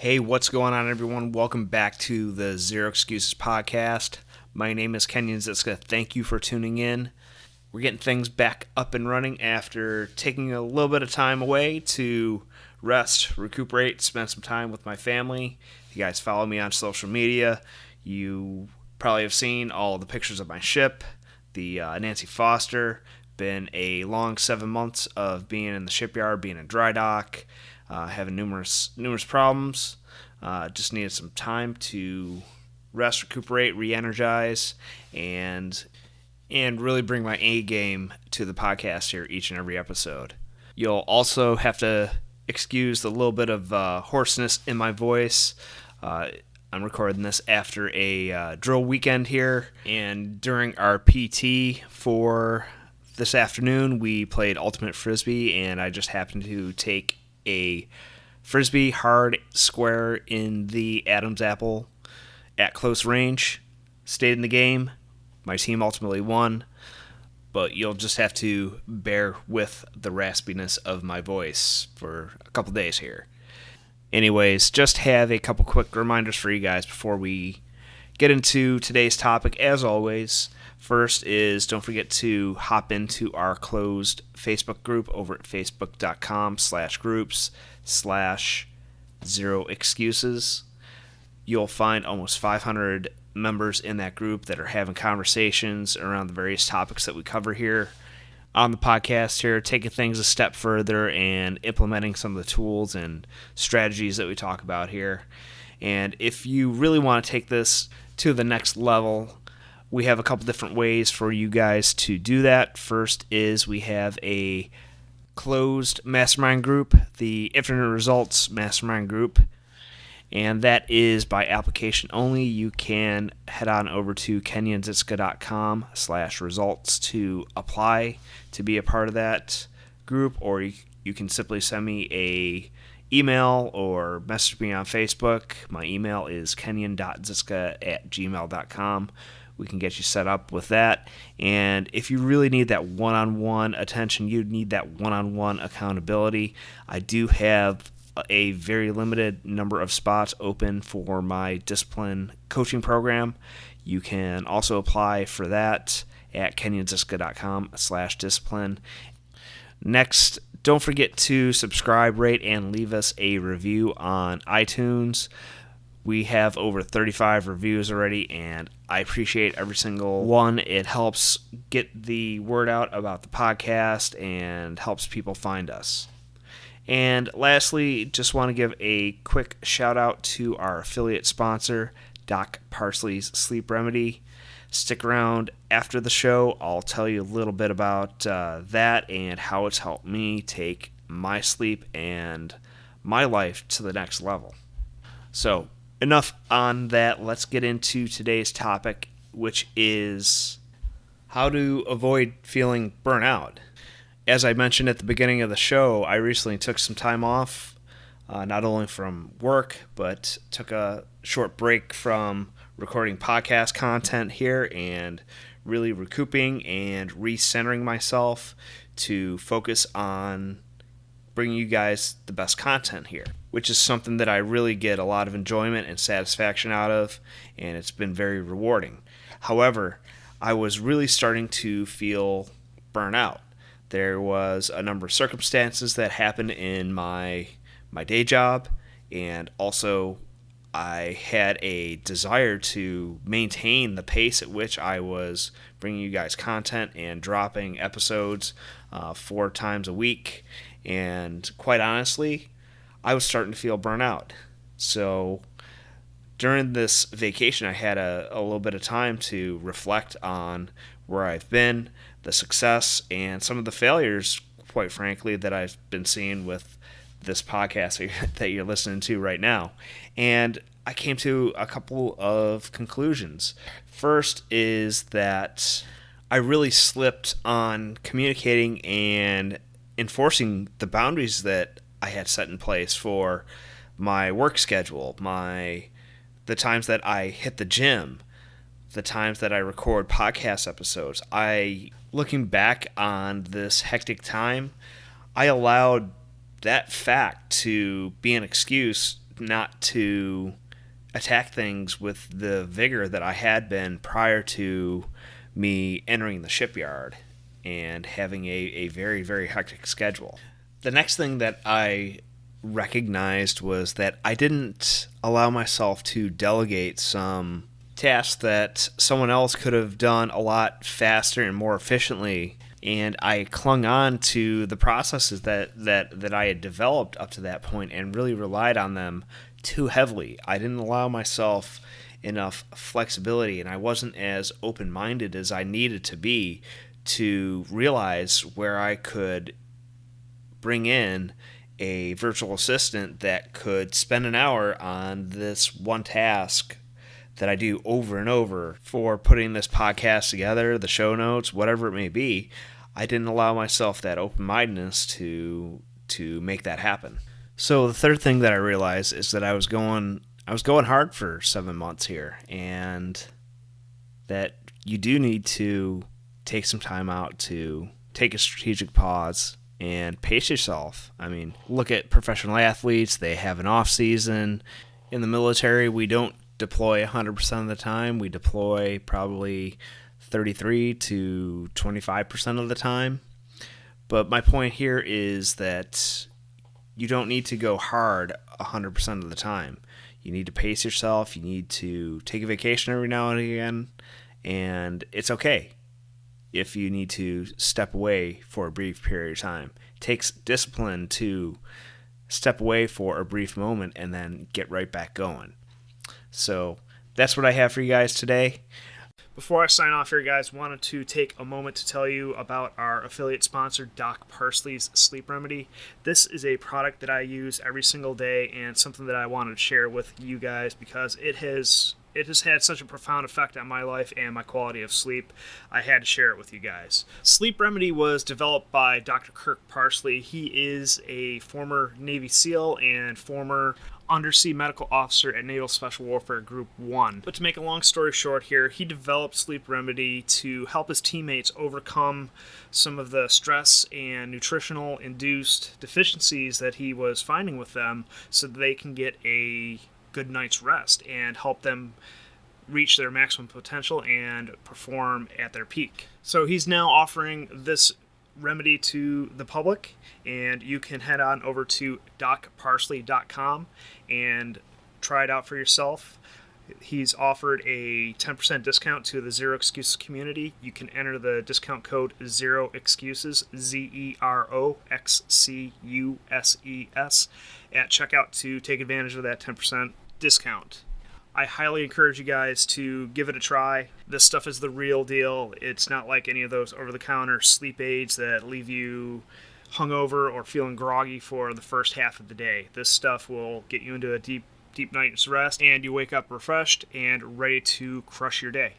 Hey, what's going on, everyone? Welcome back to the Zero Excuses podcast. My name is Kenyon. Thank you for tuning in. We're getting things back up and running after taking a little bit of time away to rest, recuperate, spend some time with my family. If you guys follow me on social media, you probably have seen all the pictures of my ship, the Nancy Foster. Been a long 7 months of being in the shipyard, being in dry dock, having numerous problems. Just needed some time to rest, recuperate, re-energize, and really bring my A game to the podcast here each and every episode. You'll also have to excuse the little bit of hoarseness in my voice. I'm recording this after a drill weekend here, and during our PT for this afternoon, we played Ultimate Frisbee, and I just happened to take a Frisbee hard square in the Adam's apple at close range. Stayed in the game. My team ultimately won, but you'll just have to bear with the raspiness of my voice for a couple days here. Anyways, just have a couple quick reminders for you guys before we get into today's topic. As always, first is don't forget to hop into our closed Facebook group over at facebook.com/groups/0excuses. You'll find almost 500 members in that group that are having conversations around the various topics that we cover here on the podcast here, taking things a step further and implementing some of the tools and strategies that we talk about here. And if you really want to take this to the next level, we have a couple different ways for you guys to do that. First is we have a closed mastermind group, the Infinite Results Mastermind Group, and that is by application only. You can head on over to kenyonzitska.com/results to apply to be a part of that group, or you can simply send me a email or message me on Facebook. My email is kenyon.zitska@gmail.com. We can get you set up with that. And if you really need that one-on-one attention, you need that one-on-one accountability, I do have a very limited number of spots open for my discipline coaching program. You can also apply for that at kenyonzitska.com/discipline. Next, don't forget to subscribe, rate, and leave us a review on iTunes. We have over 35 reviews already, and I appreciate every single one. It helps get the word out about the podcast and helps people find us. And lastly, just want to give a quick shout out to our affiliate sponsor, Doc Parsley's Sleep Remedy. Stick around after the show. I'll tell you a little bit about that and how it's helped me take my sleep and my life to the next level. So, enough on that. Let's get into today's topic, which is how to avoid feeling burnout. As I mentioned at the beginning of the show, I recently took some time off, not only from work, but took a short break from recording podcast content here and really recouping and recentering myself to focus on bringing you guys the best content here, which is something that I really get a lot of enjoyment and satisfaction out of, and it's been very rewarding. However, I was really starting to feel burnout. There was a number of circumstances that happened in my day job, and also I had a desire to maintain the pace at which I was bringing you guys content and dropping episodes 4 times a week. And quite honestly, I was starting to feel burnout. So during this vacation, I had a little bit of time to reflect on where I've been, the success, and some of the failures, quite frankly, that I've been seeing with this podcast that you're listening to right now. And I came to a couple of conclusions. First is that I really slipped on communicating and enforcing the boundaries that I had set in place for my work schedule, the times that I hit the gym, the times that I record podcast episodes. Looking back on this hectic time, I allowed that fact to be an excuse not to attack things with the vigor that I had been prior to me entering the shipyard and having a very, very hectic schedule. The next thing that I recognized was that I didn't allow myself to delegate some tasks that someone else could have done a lot faster and more efficiently, and I clung on to the processes that I had developed up to that point and really relied on them too heavily. I didn't allow myself enough flexibility, and I wasn't as open-minded as I needed to be to realize where I could bring in a virtual assistant that could spend an hour on this one task that I do over and over for putting this podcast together, the show notes, whatever it may be. I didn't allow myself that open-mindedness to make that happen. So the third thing that I realized is that I was going hard for 7 months here, and that you do need to take some time out to take a strategic pause and pace yourself. I mean, look at professional athletes. They have an off season. In the military, we don't deploy 100% of the time. We deploy probably 33 to 25% of the time. But my point here is that you don't need to go hard 100% of the time. You need to pace yourself. You need to take a vacation every now and again. And it's okay if you need to step away for a brief period of time. It takes discipline to step away for a brief moment and then get right back going. So that's what I have for you guys today. Before I sign off here, guys, wanted to take a moment to tell you about our affiliate sponsor, Doc Parsley's Sleep Remedy. This is a product that I use every single day and something that I wanted to share with you guys because it has had such a profound effect on my life and my quality of sleep. I had to share it with you guys. Sleep Remedy was developed by Dr. Kirk Parsley. He is a former Navy SEAL and former undersea medical officer at Naval Special Warfare Group 1. But to make a long story short here, he developed Sleep Remedy to help his teammates overcome some of the stress and nutritional induced deficiencies that he was finding with them so that they can get a good night's rest and help them reach their maximum potential and perform at their peak. So he's now offering this remedy to the public, and you can head on over to docparsley.com and try it out for yourself. He's offered a 10% discount to the Zero Excuses community. You can enter the discount code Zero Excuses, ZEROXCUSES, at checkout to take advantage of that 10% discount. I highly encourage you guys to give it a try. This stuff is the real deal. It's not like any of those over-the-counter sleep aids that leave you hungover or feeling groggy for the first half of the day. This stuff will get you into a deep night's rest, and you wake up refreshed and ready to crush your day.